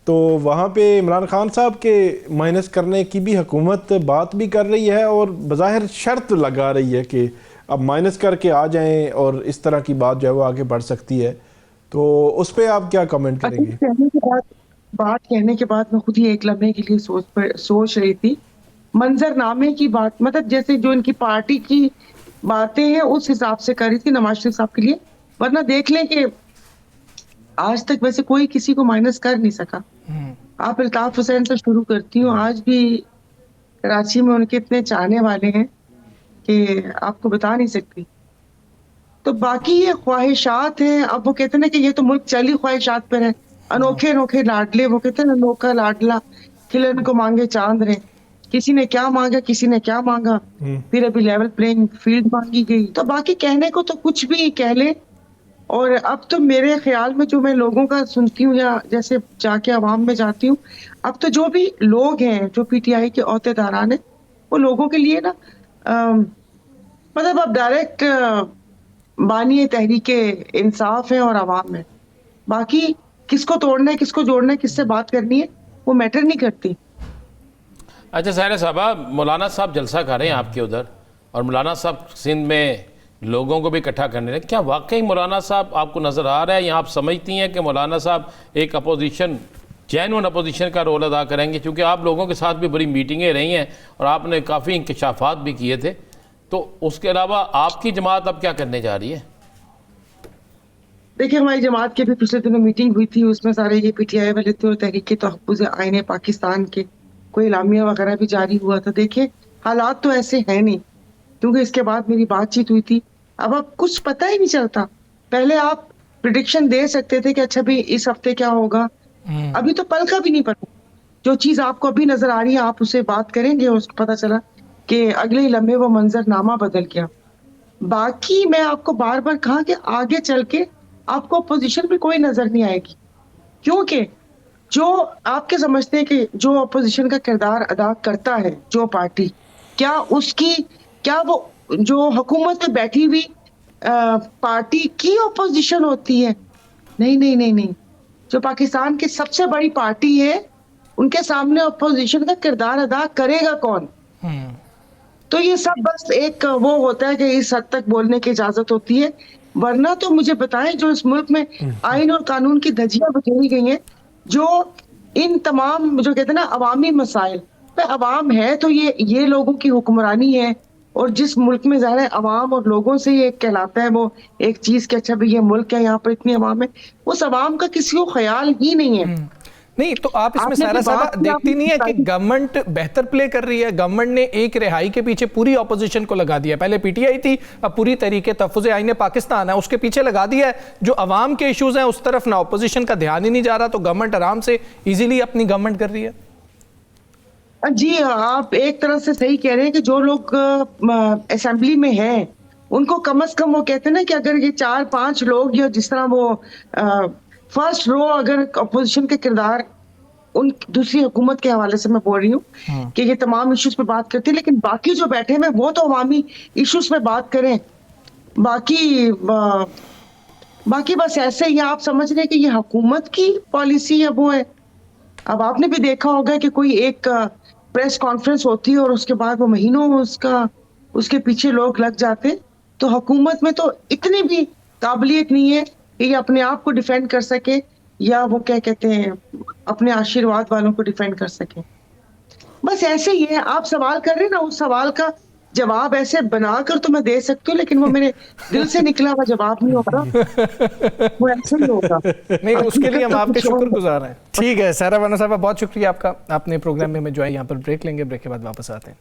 तो वहाँ पे इमरान खान साहब के माइनस करने की भी हुकूमत बात भी कर रही है और बज़ाहिर शर्त लगा रही है कि अब माइनस करके आ जाएं और इस तरह की बात जो है वो आगे बढ़ सकती है। तो उस पर आप क्या कमेंट करेंगे? बात कहने के बाद मैं खुद ही एक लम्हे के लिए सोच रही थी, मंजरनामे की बात, मतलब जैसे जो इनकी पार्टी की बातें हैं उस हिसाब से कर रही थी नवाज शरीफ साहब के लिए। वरना देख लें कि आज तक वैसे कोई किसी को माइनस कर नहीं सका। आप अल्ताफ हुसैन से शुरू करती हूँ, आज भी कराची में उनके इतने चाहने वाले हैं कि आपको बता नहीं सकती। तो बाकी ये ख्वाहिशात हैं। अब वो कहते हैं ना कि ये तो मुल्क चली ख्वाहिशात पर है, अनोखे अनोखे लाडले, वो कहते हैं अनोखा लाडला खिलन को मांगे चांद रे। किसी ने क्या मांगा, किसी ने क्या मांगा, फिर अभी लेवल प्लेइंग फील्ड मांगी गई। तो बाकी कहने को तो कुछ भी कह ले। और अब तो मेरे ख्याल में जो मैं लोगों का सुनती हूँ या जैसे जाके आवाम में जाती हूँ, अब तो जो भी लोग हैं जो पीटीआई के ओहदेदारान हैं, वो लोगों के लिए ना मतलब अब डायरेक्ट बानी तहरीक इंसाफ है और आवाम है। बाकी किसको तोड़ना है, किसको जोड़ना है, किससे बात करनी है, वो मैटर नहीं करती। अच्छा सहरा साहबा, मौलाना साहब जलसा कर रहे हैं आपके उधर, और मौलाना साहब सिंध में लोगों को भी इकट्ठा करने लगे। क्या वाकई मौलाना साहब आपको नज़र आ रहा है या आप समझती हैं कि मौलाना साहब एक अपोजिशन, जेन्युइन अपोजिशन का रोल अदा करेंगे? क्योंकि आप लोगों के साथ भी बड़ी मीटिंगें रही हैं और आपने काफ़ी इंकशाफात भी किए थे। तो उसके अलावा आपकी जमात अब क्या करने जा रही है? देखिए, हमारी जमात की भी पिछले दिनों मीटिंग हुई थी, उसमें सारे ये पीटीआई वाले थे और तहरीक तहफ़्फ़ुज़ आईन पाकिस्तान के कोई इलामिया वगैरह भी जारी हुआ था। देखिए, हालात तो ऐसे हैं नहीं, क्योंकि इसके बाद मेरी बातचीत हुई थी। अब कुछ पता ही नहीं चलता। पहले आप प्रिडिक्शन दे सकते थे कि अच्छा भी इस हफ्ते क्या होगा, अभी तो पल का भी नहीं पता। जो चीज आपको अभी नजर आ रही है आप उसे बात करेंगे, उसको पता चला कि अगले ही लम्हे वो मंजरनामा बदल गया। बाकी मैं आपको बार बार कहा कि आगे चल के आपको अपोजिशन भी कोई नजर नहीं आएगी, क्योंकि जो आपके समझते हैं कि जो अपोजिशन का किरदार अदा करता है जो पार्टी, क्या उसकी, क्या वो जो हुकूमत में बैठी हुई पार्टी की अपोजिशन होती है? नहीं नहीं नहीं नहीं। जो पाकिस्तान की सबसे बड़ी पार्टी है, उनके सामने अपोजिशन का किरदार अदा करेगा कौन? तो ये सब बस एक वो होता है कि इस हद तक बोलने की इजाजत होती है, वरना तो मुझे बताएं जो इस मुल्क में आइन और कानून की धज्जियां बिखेरी गई हैं, जो इन तमाम जो कहते हैं ना अवामी मसाइल पे, अवाम है तो ये लोगों की हुक्मरानी है, और जिस मुल्क में ज़ाहिर है अवाम और लोगों से ये कहलाता है वो एक चीज कि अच्छा भाई ये मुल्क है, यहाँ पर इतनी अवाम है, उस अवाम का किसी को ख्याल ही नहीं है। नहीं तो आप इसमें आपने सारा जो बात सारा की, देखती नहीं है कि आपने गवर्नमेंट बेहतर प्ले कर रही है। गवर्नमेंट ने एक रिहाई के पीछे पूरी ऑपोजिशन को लगा दिया, पहले पीटीआई थी, अब पूरी तरीके तहफ़्फ़ुज़ आईन पाकिस्तान है उसके पीछे लगा दिया है। जो अवाम के इश्यूज हैं उस तरफ ना ऑपोजिशन का ध्यान ही नहीं जा रहा, तो गवर्नमेंट आराम से इजीली अपनी गवर्नमेंट कर रही है। जी आप एक तरह से सही कह रहे हैं कि जो लोग असेंबली में हैं उनको कम से कम वो कहते हैं ना कि अगर ये 4-5 लोग या जिस तरह वो फर्स्ट रो अगर अपोजिशन के किरदार उन दूसरी हुकूमत के हवाले से मैं बोल रही हूँ कि ये तमाम इश्यूज पे बात करती है, लेकिन बाकी जो बैठे हैं वो तो अवामी इश्यूज पे बात करें। बाकी बस ऐसे ही आप समझ रहे हैं कि ये हुकूमत की पॉलिसी है वो है। अब आपने भी देखा होगा कि कोई एक प्रेस कॉन्फ्रेंस होती है और उसके बाद वो महीनों उसके पीछे लोग लग जाते हैं। तो हुकूमत में तो इतनी भी काबिलियत नहीं है कि ये अपने आप को डिफेंड कर सके या वो क्या कहते हैं अपने आशीर्वाद वालों को डिफेंड कर सके। बस ऐसे ही है। आप सवाल कर रहे हैं ना, उस सवाल का जवाब ऐसे बनाकर तो मैं दे सकती हूँ, लेकिन वो मेरे दिल से निकला हुआ जवाब नहीं होगा, वो ऐसे ही होगा। नहीं उसके लिए हम आपके शुक्रगुजार हैं। ठीक है सहरा बानो साहब, बहुत शुक्रिया आपका, आपने प्रोग्राम में हमें जो है यहाँ पर ब्रेक लेंगे, ब्रेक के बाद वापस आते हैं।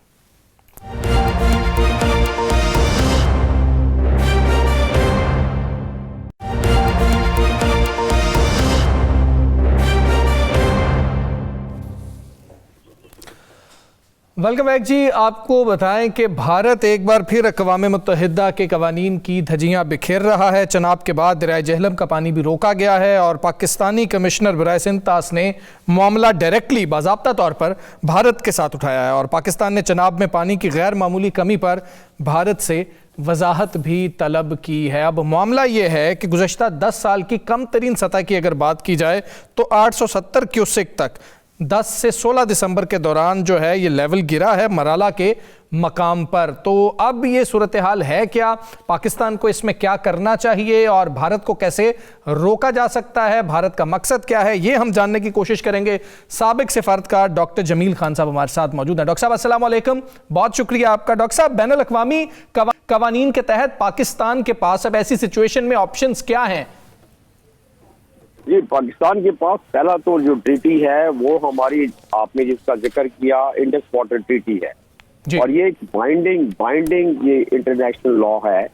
वेलकम बैक जी। आपको बताएं कि भारत एक बार फिर अक़वाम मुत्तहिदा के कवानीन की धज्जियां बिखेर रहा है। चनाब के बाद दरियाए जहलम का पानी भी रोका गया है और पाकिस्तानी कमिश्नर बराए सिंध तास ने मामला डायरेक्टली बाज़ाब्ता तौर पर भारत के साथ उठाया है और पाकिस्तान ने चनाब में पानी की गैर मामूली कमी पर भारत से वजाहत भी तलब की है। अब मामला ये है कि गुज़श्ता 10 साल की कम तरीन सतह की अगर बात की जाए तो 870 क्यूसेक तक 10 से 16 दिसंबर के दौरान जो है ये लेवल गिरा है मराला के मकाम पर। तो अब ये सूरत हाल है क्या, पाकिस्तान को इसमें क्या करना चाहिए और भारत को कैसे रोका जा सकता है, भारत का मकसद क्या है, ये हम जानने की कोशिश करेंगे। साबिक सिफारतकार डॉक्टर जमील खान साहब हमारे साथ मौजूद हैं। डॉक्टर साहब अस्सलाम वालेकुम, बहुत शुक्रिया आपका। डॉक्टर साहब बैनुल अक़वामी कवानीन के तहत पाकिस्तान के पास अब ऐसी सिचुएशन में ऑप्शंस क्या हैं? जी पाकिस्तान के पास पहला तो जो ट्रीटी है वो हमारी आपने जिसका जिक्र किया इंडस वाटर ट्रीटी है और ये एक बाइंडिंग ये इंटरनेशनल लॉ है,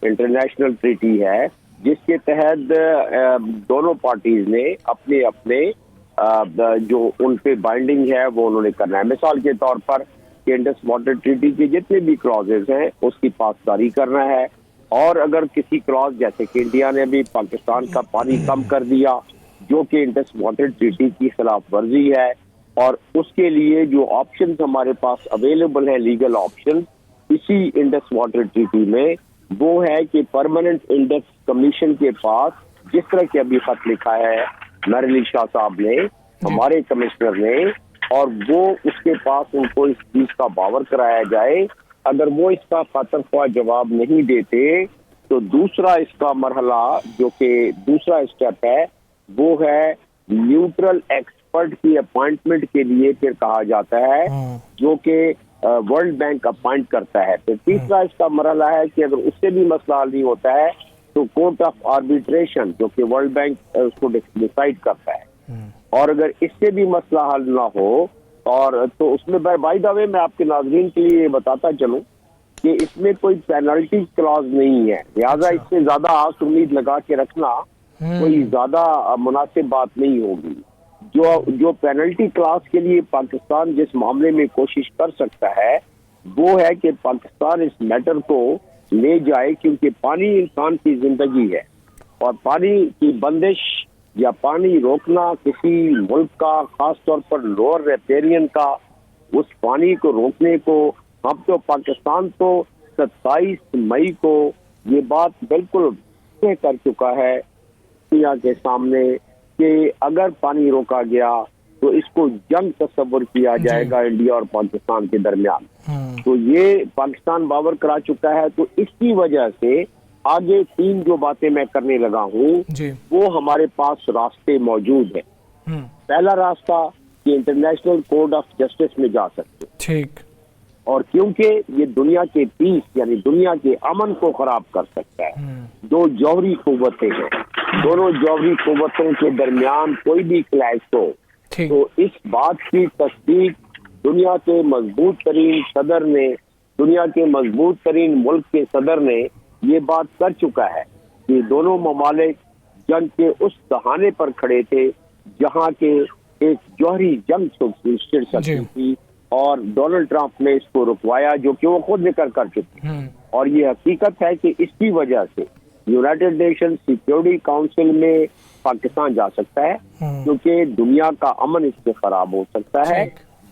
इंटरनेशनल ट्रीटी है जिसके तहत दोनों पार्टीज ने अपने अपने जो उन पे बाइंडिंग है वो उन्होंने करना है। मिसाल के तौर पर इंडस वाटर ट्रीटी के जितने भी क्लॉजेज हैं उसकी पासदारी करना है और अगर किसी क्लॉज जैसे कि इंडिया ने भी पाकिस्तान का पानी कम कर दिया जो कि इंडस वाटर ट्रीटी की खिलाफ वर्जी है और उसके लिए जो ऑप्शन हमारे पास अवेलेबल है लीगल ऑप्शन इसी इंडस वाटर ट्रीटी में वो है कि परमानेंट इंडस कमीशन के पास जिस तरह के अभी खत लिखा है नरली शाह साहब ने हमारे कमिश्नर ने और वो उसके पास उनको इस चीज का बावर कराया जाए। अगर वो इसका खतरख्वाह जवाब नहीं देते तो दूसरा इसका मरहला जो कि दूसरा स्टेप है वो है न्यूट्रल एक्सपर्ट की अपॉइंटमेंट के लिए फिर कहा जाता है जो कि वर्ल्ड बैंक अपॉइंट करता है। फिर तीसरा इसका मरहला है कि अगर उससे भी मसला हल नहीं होता है तो कोर्ट ऑफ आर्बिट्रेशन जो कि वर्ल्ड बैंक उसको डिसाइड करता है और अगर इससे भी मसला हल ना हो और तो उसमें बाय द वे मैं आपके नाज़रीन के लिए बताता चलूं कि इसमें कोई पेनल्टी क्लॉज नहीं है, लिहाजा इससे ज्यादा आस उम्मीद लगा के रखना कोई ज्यादा मुनासिब बात नहीं होगी। जो पेनल्टी क्लॉज के लिए पाकिस्तान जिस मामले में कोशिश कर सकता है वो है कि पाकिस्तान इस मैटर को ले जाए क्योंकि पानी इंसान की जिंदगी है और पानी की बंदिश या पानी रोकना किसी मुल्क का खास तौर पर लोअर रेपेरियन का उस पानी को रोकने को हम तो पाकिस्तान तो 27 मई को ये बात बिल्कुल तय कर चुका है दुनिया के सामने कि अगर पानी रोका गया तो इसको जंग तस्वर किया जाएगा इंडिया और पाकिस्तान के दरमियान। तो ये पाकिस्तान बावर करा चुका है। तो इसकी वजह से आगे 3 जो बातें मैं करने लगा हूँ वो हमारे पास रास्ते मौजूद है। पहला रास्ता कि इंटरनेशनल कोर्ट ऑफ जस्टिस में जा सकते, ठीक, और क्योंकि ये दुनिया के पीस यानी दुनिया के अमन को खराब कर सकता है। 2 जौहरी कुव्वतें हैं, दोनों जौहरी कुव्वतों के दरमियान कोई भी क्लैश हो तो इस बात की तस्दीक दुनिया के मजबूत तरीन सदर ने, दुनिया के मजबूत तरीन मुल्क के सदर ने ये बात कर चुका है कि दोनों ममालिक जंग के उस दहाने पर खड़े थे जहां के एक जौहरी जंग छिड़ सकती थी, और डोनाल्ड ट्रंप ने इसको रुकवाया, जो कि वो खुद जिक्र कर चुके हैं। और ये हकीकत है कि इसकी वजह से यूनाइटेड नेशन सिक्योरिटी काउंसिल में पाकिस्तान जा सकता है, क्योंकि दुनिया का अमन इससे खराब हो सकता है।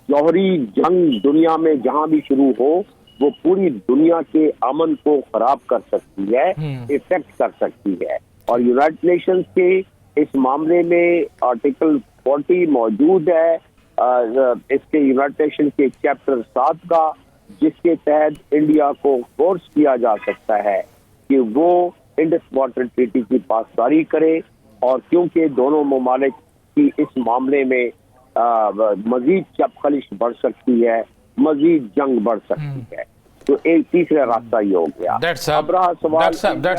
जौहरी जंग दुनिया में जहां भी शुरू हो वो पूरी दुनिया के अमन को खराब कर सकती है, इफेक्ट कर सकती है। और यूनाइटेड नेशंस के इस मामले में आर्टिकल 40 मौजूद है, इसके यूनाइटेड नेशन के चैप्टर 7 का, जिसके तहत इंडिया को फोर्स किया जा सकता है कि वो इंडस वाटर ट्रीटी की पासदारी करे। और क्योंकि दोनों ममालिक की इस मामले में मजीद चपखलिश बढ़ सकती है, मजीद जंग बढ़ सकती है, तो एक तीसरा रास्ता ये हो गया। डॉक्टर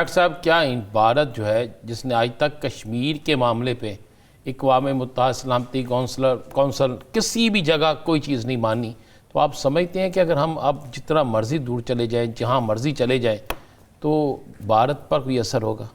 साहब क्या भारत जो है, जिसने आज तक कश्मीर के मामले पे इक़वाम मुत्तहिदा सलामती कौंसल किसी भी जगह कोई चीज़ नहीं मानी, तो आप समझते हैं कि अगर हम अब जितना मर्जी दूर चले जाएं, जहां मर्जी चले जाएं, तो भारत पर कोई असर होगा?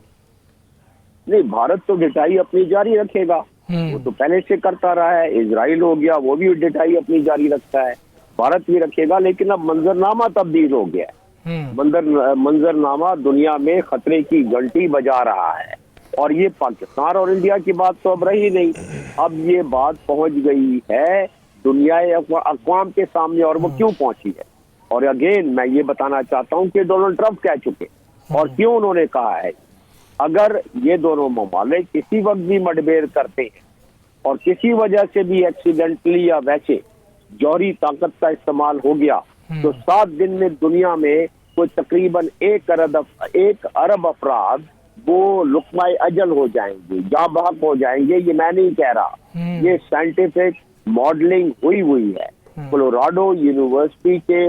नहीं, भारत तो डिटाई अपनी जारी रखेगा, वो तो पहले से करता रहा है। इजराइल हो गया, वो भी डिटाई अपनी जारी रखता है, भारत भी रखेगा। लेकिन अब मंजरनामा तब्दील हो गया है, मंजरनामा दुनिया में खतरे की घंटी बजा रहा है। और ये पाकिस्तान और इंडिया की बात तो अब रही नहीं, अब ये बात पहुंच गई है दुनिया अक़वाम के सामने। और वो क्यों पहुंची है? और अगेन मैं ये बताना चाहता हूं कि डोनाल्ड ट्रंप कह चुके, और क्यों उन्होंने कहा है, अगर ये दोनों ममालिक किसी वक्त भी मुठभेड़ करते हैं और किसी वजह से भी एक्सीडेंटली या वैसे जौहरी ताकत का इस्तेमाल हो गया, तो 7 दिन में दुनिया में कोई तकरीबन 1 अरब अफराद वो लुक़्माए अजल हो जाएंगे, जाँ बहक हो जाएंगे। ये मैं नहीं कह रहा, ये साइंटिफिक मॉडलिंग हुई है। कोलोराडो यूनिवर्सिटी के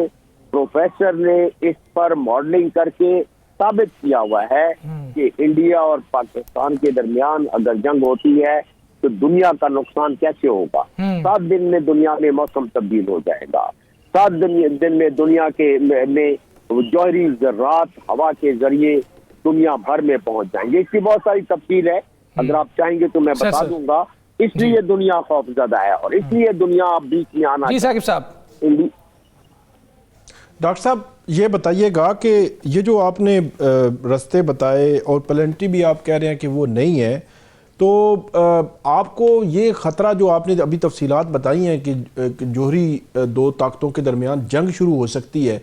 प्रोफेसर ने इस पर मॉडलिंग करके साबित किया हुआ है कि इंडिया और पाकिस्तान के दरमियान अगर जंग होती है तो दुनिया का नुकसान कैसे होगा। 7 दिन में दुनिया में मौसम तब्दील हो जाएगा, 7 दिन में दुनिया के में जौहरी ज़र्रात हवा के जरिए दुनिया भर में पहुंच जाएंगे। इसकी बहुत सारी तफसील है, अगर आप चाहेंगे तो मैं बता दूंगा। इसलिए दुनिया खौफजदा है और इसलिए दुनिया अब बीच में आना। जी साकिब साहब। डॉक्टर साहब ये बताइएगा कि ये जो आपने रास्ते बताए और प्लेंटी भी आप कह रहे हैं कि वो नहीं है, तो आपको ये ख़तरा जो आपने अभी तफसीलात बताई हैं कि जौहरी 2 ताकतों के दरमियान जंग शुरू हो सकती है,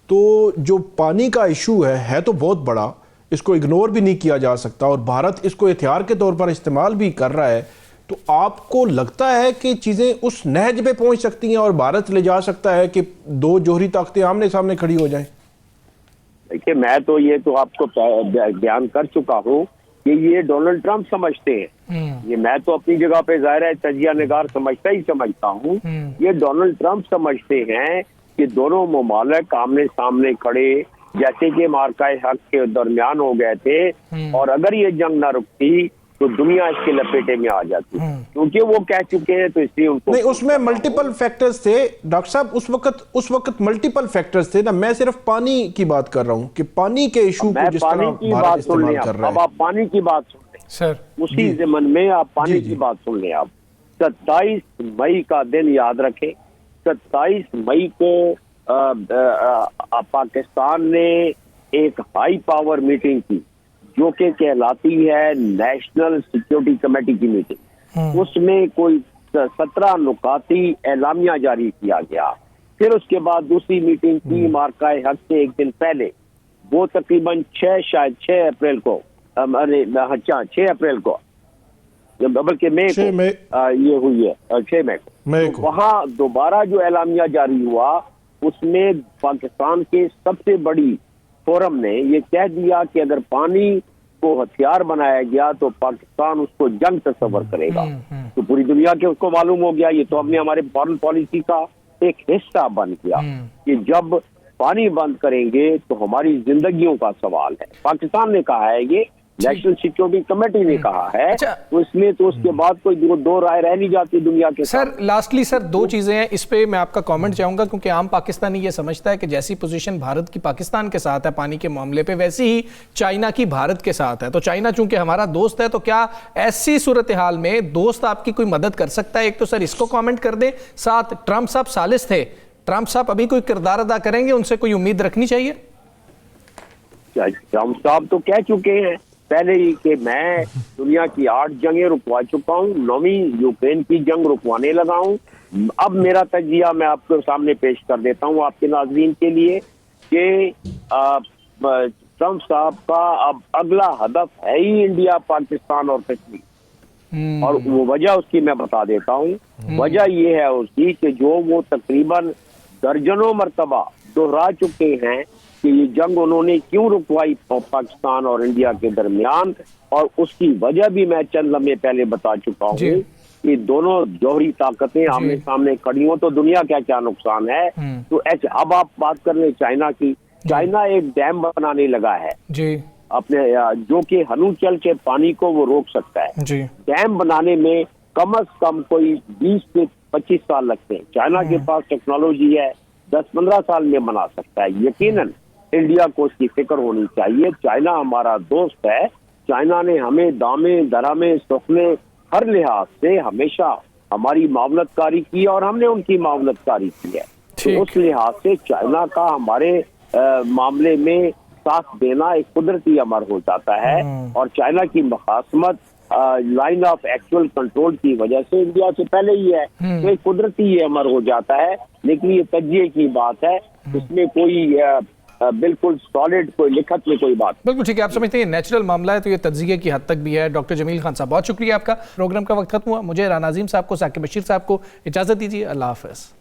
तो जो पानी का इशू है तो बहुत बड़ा, इसको इग्नोर भी नहीं किया जा सकता और भारत इसको हथियार के तौर पर इस्तेमाल भी कर रहा है। तो आपको लगता है कि चीज़ें उस नहज पे पहुंच सकती हैं और भारत ले जा सकता है कि 2 जौहरी ताकतें आमने सामने खड़ी हो जाएं? देखिए, मैं तो ये तो आपको बयान कर चुका हूँ कि ये डोनाल्ड ट्रंप समझते हैं। ये मैं तो अपनी जगह पे ज़ाहिर है तजिया निगार समझता हूँ। ये डोनाल्ड ट्रंप समझते हैं कि दोनों ममालिक आमने सामने खड़े जैसे कि मार्काए हक के दरमियान हो गए थे, और अगर ये जंग ना रुकती तो दुनिया इसके लपेटे में आ जाती, क्योंकि वो कह चुके हैं। तो इसलिए उनको नहीं, उसमें मल्टीपल फैक्टर्स थे डॉक्टर साहब, उस वक्त मल्टीपल फैक्टर्स थे ना। मैं सिर्फ पानी की बात कर रहा हूं कि पानी के इशू को जिस तरह भारत इस्तेमाल कर रहा है। अब आप पानी की बात सुन लें सर, उसी ज़मन में आप पानी की बात सुन लें। आप 27 मई का दिन याद रखें। 27 मई को पाकिस्तान ने एक हाई पावर मीटिंग की जो कि कहलाती है नेशनल सिक्योरिटी कमेटी की मीटिंग। उसमें कोई 17 नुकाती एलामिया जारी किया गया। फिर उसके बाद दूसरी मीटिंग की मार्काए हक से एक दिन पहले, वो तकरीबन 6 अप्रैल को, 6 अप्रैल को, बल्कि मई को ये हुई है, 6 मई को। वहाँ दोबारा जो एलामिया जारी हुआ उसमें पाकिस्तान के सबसे बड़ी फोरम ने ये कह दिया कि अगर पानी को हथियार बनाया गया तो पाकिस्तान उसको जंग तस्वर करेगा। तो पूरी दुनिया के उसको मालूम हो गया, ये तो हमने हमारे फॉरेन पॉलिसी का एक हिस्सा बन गया कि जब पानी बंद करेंगे तो हमारी जिंदगियों का सवाल है। पाकिस्तान ने कहा है, ये नेशनल सिक्योरिटी कमेटी ने कहा है। अच्छा। तो इसमें तो उसके बाद कोई दो राय रह नहीं जाती दुनिया के। सर लास्टली सर दो चीजें हैं, इस पे मैं आपका कमेंट चाहूंगा, क्योंकि आम पाकिस्तानी ये समझता है कि जैसी पोजीशन भारत की पाकिस्तान के साथ है पानी के मामले पे, वैसी ही चाइना की भारत के साथ है। तो चाइना चूंकि हमारा दोस्त है, तो क्या ऐसी सूरत हाल में दोस्त आपकी कोई मदद कर सकता है? एक तो सर इसको कॉमेंट कर दें। साथ ट्रंप साहब सालिस थे, ट्रंप साहब अभी कोई किरदार अदा करेंगे, उनसे कोई उम्मीद रखनी चाहिए? ट्रंप साहब तो कह चुके हैं पहले ही कि मैं दुनिया की 8 जंगें रुकवा चुका हूँ, 9वीं यूक्रेन की जंग रुकवाने लगा हूँ। अब मेरा तजिया मैं आपके सामने पेश कर देता हूँ आपके नाज़रीन के लिए कि ट्रंप साहब का अब अगला हदफ है ही इंडिया, पाकिस्तान और कश्मीर। और वो वजह उसकी मैं बता देता हूँ। वजह ये है उसकी कि जो वो तकरीबन दर्जनों मरतबा दोहरा चुके हैं कि ये जंग उन्होंने क्यों रुकवाई पाकिस्तान और इंडिया के दरमियान, और उसकी वजह भी मैं चंद लम्हे पहले बता चुका हूँ कि दोनों जौहरी ताकतें आमने सामने खड़ी हों तो दुनिया का क्या नुकसान है। तो अब आप बात कर रहे चाइना की। चाइना एक डैम बनाने लगा है जी अपने, जो कि हनुचल के पानी को वो रोक सकता है जी। डैम बनाने में कम से कम कोई 20 से 25 साल लगते हैं। चाइना के पास टेक्नोलॉजी है, 10-15 साल में बना सकता है। यकीनन इंडिया को उसकी फिक्र होनी चाहिए। चाइना हमारा दोस्त है। चाइना ने हमें दामे दरामे सुखने हर लिहाज से हमेशा हमारी मावनतकारी की और हमने उनकी मावनतकारी की है। तो उस लिहाज से चाइना का हमारे मामले में साथ देना एक कुदरती अमर हो जाता है। और चाइना की मुखासमत लाइन ऑफ एक्चुअल कंट्रोल की वजह से इंडिया से पहले ही है, तो एक कुदरती ये अमर हो जाता है। लेकिन ये तजिए की बात है, इसमें कोई बिल्कुल सॉलिड कोई लिखत में कोई बात। बिल्कुल ठीक है, आप समझते हैं नेचुरल मामला है तो ये तज्जिए की हद तक भी है। डॉक्टर जमील खान साहब बहुत शुक्रिया आपका। प्रोग्राम का वक्त खत्म हुआ। मुझे राना अजीम साहब को, साकिब बशीर साहब को इजाजत दीजिए। अल्लाह हाफ़िज़।